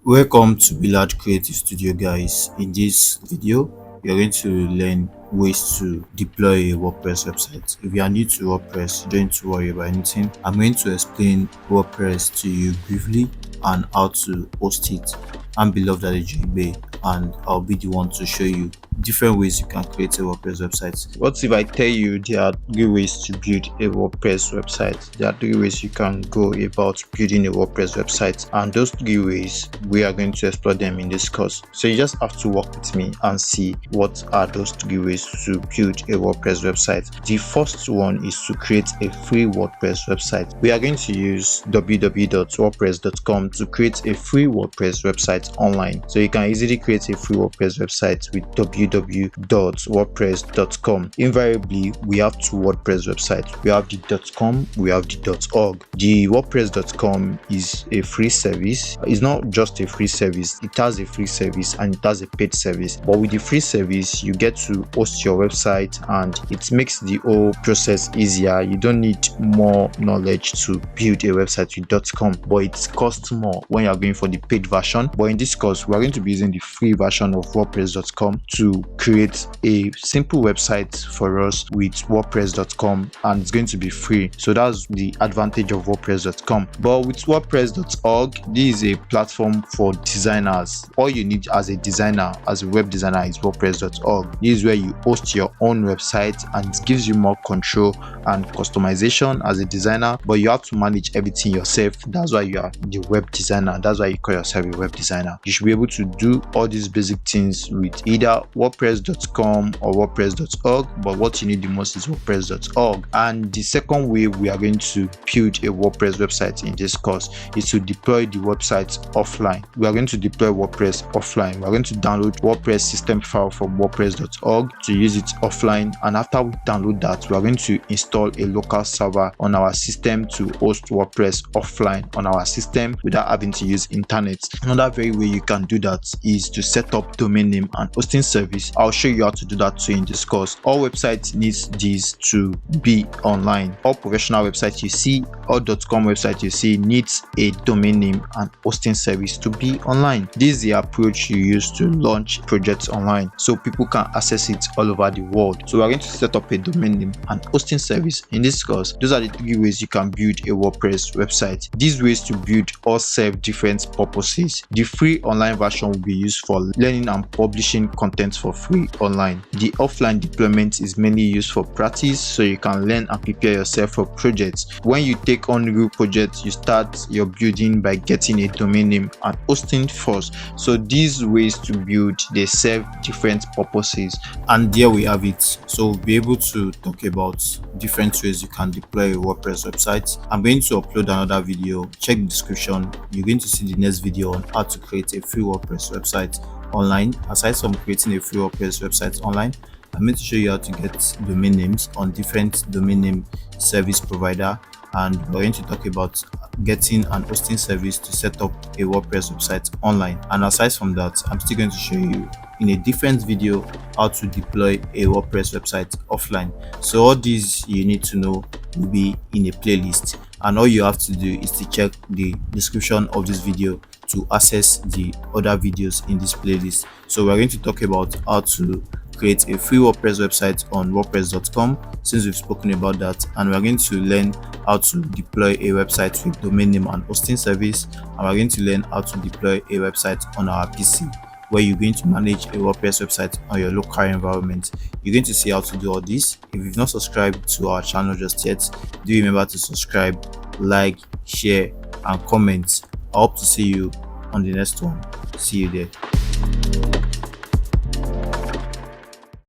Welcome to Belad Creative Studio, guys. In this video, you're going to learn ways to deploy a WordPress website. If you are new to WordPress, you don't need to worry about anything. I'm going to explain WordPress to you briefly and how to host it. I'm Beloved Adejigbe, and I'll be the one to show you different ways you can create a WordPress website. What if I tell you there are 3 ways to build a WordPress website? There are 3 ways you can go about building a WordPress website, and those 3 ways we are going to explore them in this course. So you just have to work with me and see what are those 3 ways to build a WordPress website. The first one is to create a free WordPress website. We are going to use www.wordpress.com to create a free WordPress website online. So you can easily create a free WordPress website with www.wordpress.com. Invariably, we have 2 WordPress websites. We have the .com, we have the .org. The WordPress.com is a free service. It's not just a free service, it has a free service and it has a paid service. But with the free service, you get to host your website and it makes the whole process easier. You don't need more knowledge to build a website with .com, but it costs more when you're going for the paid version. But in this course, we're going to be using the free version of WordPress.com to create a simple website for us with WordPress.com, and it's going to be free. So that's the advantage of WordPress.com. But with WordPress.org, this is a platform for designers. All you need as a designer, as a web designer, is WordPress.org. This is where you host your own website and it gives you more control and customization as a designer, but you have to manage everything yourself. That's why you are the web designer. That's why you call yourself a web designer. You should be able to do all these basic things with either WordPress.com or WordPress.org, but what you need the most is WordPress.org. And the second way we are going to build a WordPress website in this course is to deploy the website offline. We are going to deploy WordPress offline. We are going to download WordPress system file from WordPress.org to use it offline, and after we download that, we are going to install a local server on our system to host WordPress offline on our system without having to use internet. Another very way you can do that is to set up domain name and hosting service. I'll show you how to do that too in this course. All websites needs these to be online. All professional websites you see, all .com website you see needs a domain name and hosting service to be online. This is the approach you use to launch projects online so people can access it all over the world. So we're going to set up a domain name and hosting service in this course. Those are the 3 ways you can build a WordPress website. These ways to build all serve different purposes. The free online version will be used for learning and publishing content for free online. The offline deployment is mainly used for practice, so you can learn and prepare yourself for projects. When you take on real projects, you start your building by getting a domain name and hosting first. So these ways to build, they serve different purposes, and there we have it. So we'll be able to talk about different ways you can deploy a WordPress website. I'm going to upload another video. Check the description. You're going to see the next video on how to create a free WordPress website online. Aside from creating a free WordPress website online, I'm going to show you how to get domain names on different domain name service provider, and we're going to talk about getting an hosting service to set up a WordPress website online. And aside from that, I'm still going to show you in a different video how to deploy a WordPress website offline. So all these you need to know will be in a playlist, and all you have to do is to check the description of this video to access the other videos in this playlist. So we're going to talk about how to create a free WordPress website on WordPress.com, since we've spoken about that, and we're going to learn how to deploy a website with domain name and hosting service, and we're going to learn how to deploy a website on our PC, where you're going to manage a WordPress website on your local environment. You're going to see how to do all this. If you've not subscribed to our channel just yet, do remember to subscribe, like, share and comment. I hope to see you on the next one. See you there.